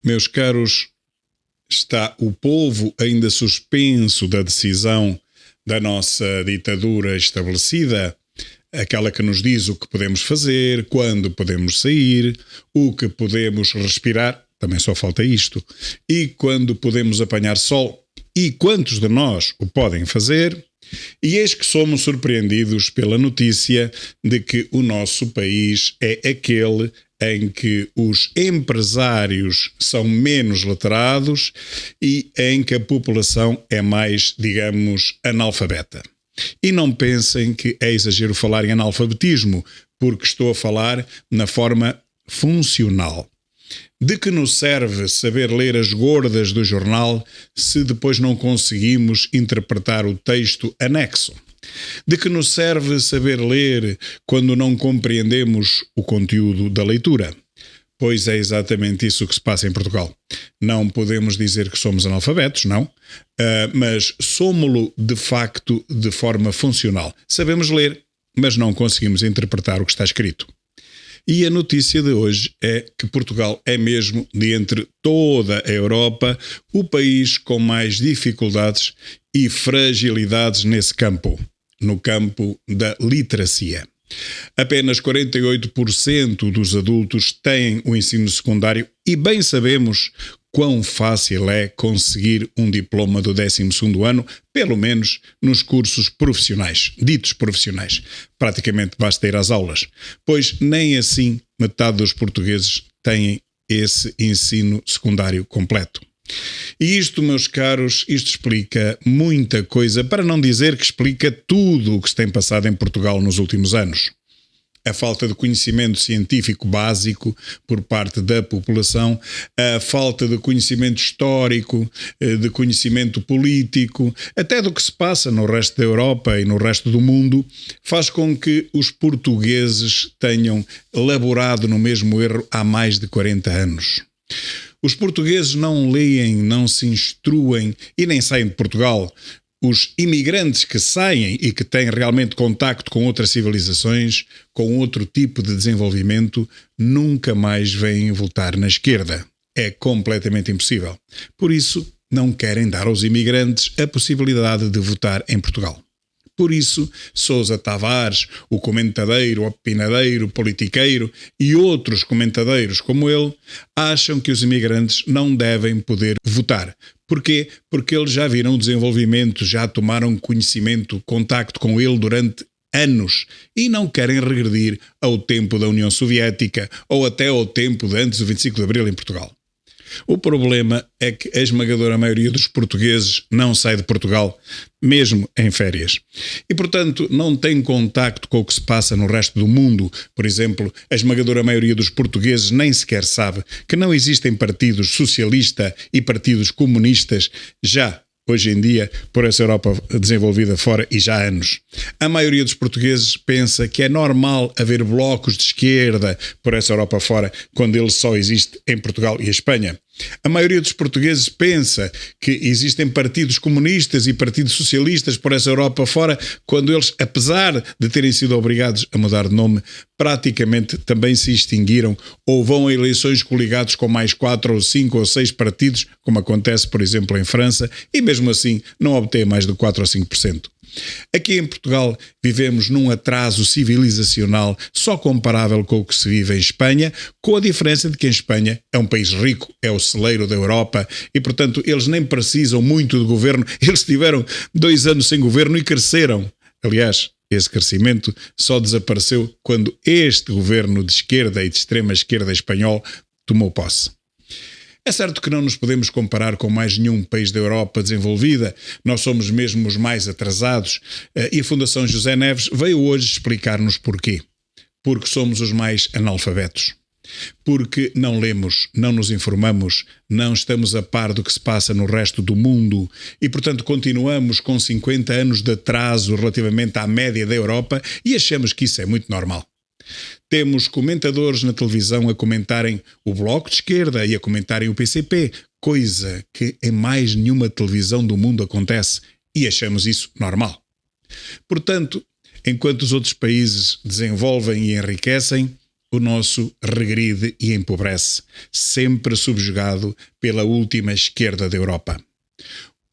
Meus caros, está o povo ainda suspenso da decisão da nossa ditadura estabelecida, aquela que nos diz o que podemos fazer, quando podemos sair, o que podemos respirar, também só falta isto, e quando podemos apanhar sol, e quantos de nós o podem fazer. E eis que somos surpreendidos pela notícia de que o nosso país é aquele em que os empresários são menos letrados e em que a população é mais, digamos, analfabeta. E não pensem que é exagero falar em analfabetismo, porque estou a falar na forma funcional. De que nos serve saber ler as gordas do jornal se depois não conseguimos interpretar o texto anexo? De que nos serve saber ler quando não compreendemos o conteúdo da leitura? Pois é exatamente isso que se passa em Portugal. Não podemos dizer que somos analfabetos, não, mas somos-lo de facto de forma funcional. Sabemos ler, mas não conseguimos interpretar o que está escrito. E a notícia de hoje é que Portugal é mesmo, de entre toda a Europa, o país com mais dificuldades e fragilidades nesse campo, no campo da literacia. Apenas 48% dos adultos têm o ensino secundário e bem sabemos quão fácil é conseguir um diploma do 12º ano, pelo menos nos cursos profissionais, ditos profissionais. Praticamente basta ir às aulas, pois nem assim metade dos portugueses têm esse ensino secundário completo. E isto, meus caros, isto explica muita coisa, para não dizer que explica tudo o que se tem passado em Portugal nos últimos anos. A falta de conhecimento científico básico por parte da população, a falta de conhecimento histórico, de conhecimento político, até do que se passa no resto da Europa e no resto do mundo, faz com que os portugueses tenham laborado no mesmo erro há mais de 40 anos. Os portugueses não leem, não se instruem e nem saem de Portugal. Os imigrantes que saem e que têm realmente contacto com outras civilizações, com outro tipo de desenvolvimento, nunca mais vêm voltar na esquerda. É completamente impossível. Por isso, não querem dar aos imigrantes a possibilidade de votar em Portugal. Por isso, Sousa Tavares, o comentadeiro, o opinadeiro, politiqueiro e outros comentadeiros como ele, acham que os imigrantes não devem poder votar. Porquê? Porque eles já viram o desenvolvimento, já tomaram conhecimento, contacto com ele durante anos e não querem regredir ao tempo da União Soviética ou até ao tempo de antes do 25 de Abril em Portugal. O problema é que a esmagadora maioria dos portugueses não sai de Portugal, mesmo em férias. E, portanto, não tem contacto com o que se passa no resto do mundo. Por exemplo, a esmagadora maioria dos portugueses nem sequer sabe que não existem partidos socialistas e partidos comunistas já hoje em dia, por essa Europa desenvolvida fora e já há anos. A maioria dos portugueses pensa que é normal haver blocos de esquerda por essa Europa fora, quando ele só existe em Portugal e Espanha. A maioria dos portugueses pensa que existem partidos comunistas e partidos socialistas por essa Europa fora, quando eles, apesar de terem sido obrigados a mudar de nome, praticamente também se extinguiram ou vão a eleições coligados com mais 4 ou 5 ou 6 partidos, como acontece, por exemplo, em França, e mesmo assim não obtém mais de 4 ou 5%. Aqui em Portugal vivemos num atraso civilizacional só comparável com o que se vive em Espanha, com a diferença de que em Espanha é um país rico, é o celeiro da Europa e, portanto, eles nem precisam muito de governo. Eles tiveram 2 anos sem governo e cresceram. Aliás, esse crescimento só desapareceu quando este governo de esquerda e de extrema esquerda espanhol tomou posse. É certo que não nos podemos comparar com mais nenhum país da Europa desenvolvida, nós somos mesmo os mais atrasados e a Fundação José Neves veio hoje explicar-nos porquê. Porque somos os mais analfabetos. Porque não lemos, não nos informamos, não estamos a par do que se passa no resto do mundo e, portanto, continuamos com 50 anos de atraso relativamente à média da Europa e achamos que isso é muito normal. Temos comentadores na televisão a comentarem o Bloco de Esquerda e a comentarem o PCP, coisa que em mais nenhuma televisão do mundo acontece e achamos isso normal. Portanto, enquanto os outros países desenvolvem e enriquecem, o nosso regride e empobrece, sempre subjugado pela última esquerda da Europa.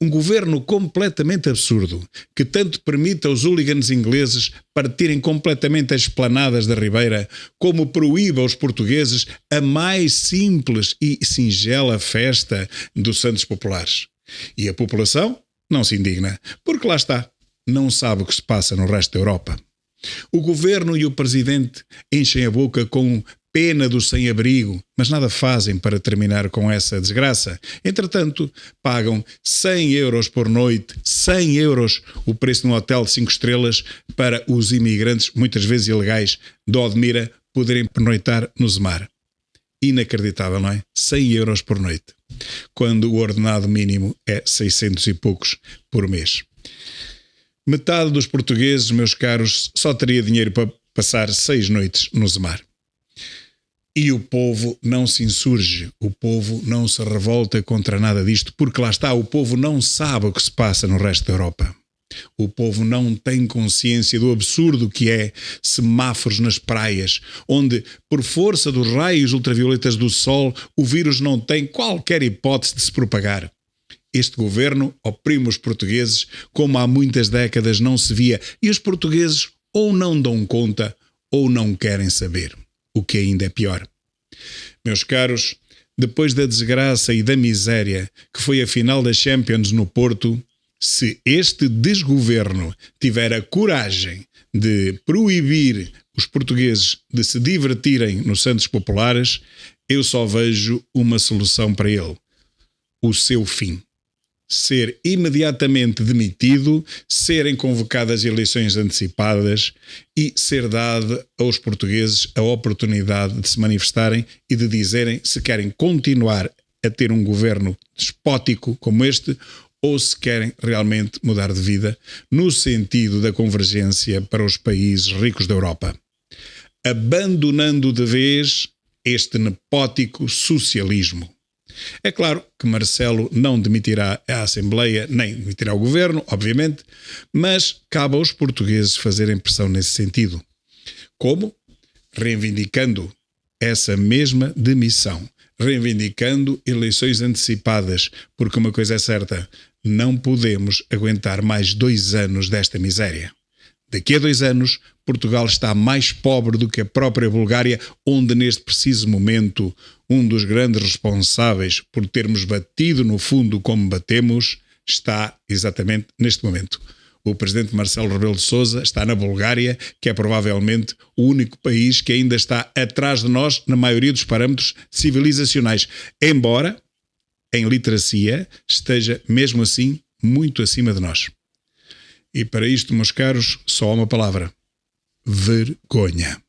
Um governo completamente absurdo, que tanto permite aos hooligans ingleses partirem completamente as esplanadas da Ribeira, como proíbe aos portugueses a mais simples e singela festa dos Santos Populares. E a população não se indigna, porque lá está, não sabe o que se passa no resto da Europa. O governo e o presidente enchem a boca com pena do sem-abrigo, mas nada fazem para terminar com essa desgraça. Entretanto, pagam 100 euros por noite, 100 euros o preço de um hotel de 5 estrelas para os imigrantes, muitas vezes ilegais, de Odmira, poderem pernoitar no Zemar. Inacreditável, não é? 100 euros por noite, quando o ordenado mínimo é 600 e poucos por mês. Metade dos portugueses, meus caros, só teria dinheiro para passar 6 noites no Zemar. E o povo não se insurge, o povo não se revolta contra nada disto, porque lá está, o povo não sabe o que se passa no resto da Europa. O povo não tem consciência do absurdo que é semáforos nas praias, onde, por força dos raios ultravioletas do sol, o vírus não tem qualquer hipótese de se propagar. Este governo oprime os portugueses como há muitas décadas não se via, e os portugueses ou não dão conta ou não querem saber, o que ainda é pior. Meus caros, depois da desgraça e da miséria que foi a final da Champions no Porto, se este desgoverno tiver a coragem de proibir os portugueses de se divertirem nos Santos Populares, eu só vejo uma solução para ele: o seu fim. Ser imediatamente demitido, serem convocadas eleições antecipadas e ser dada aos portugueses a oportunidade de se manifestarem e de dizerem se querem continuar a ter um governo despótico como este ou se querem realmente mudar de vida no sentido da convergência para os países ricos da Europa, abandonando de vez este nepótico socialismo. É claro que Marcelo não demitirá a Assembleia, nem demitirá o Governo, obviamente, mas cabe aos portugueses fazerem pressão nesse sentido. Como? Reivindicando essa mesma demissão, reivindicando eleições antecipadas, porque uma coisa é certa, não podemos aguentar mais 2 anos desta miséria. Daqui a 2 anos, Portugal está mais pobre do que a própria Bulgária, onde neste preciso momento um dos grandes responsáveis por termos batido no fundo como batemos está exatamente neste momento. O presidente Marcelo Rebelo de Sousa está na Bulgária, que é provavelmente o único país que ainda está atrás de nós na maioria dos parâmetros civilizacionais, embora em literacia esteja mesmo assim muito acima de nós. E para isto, meus caros, só há uma palavra: vergonha.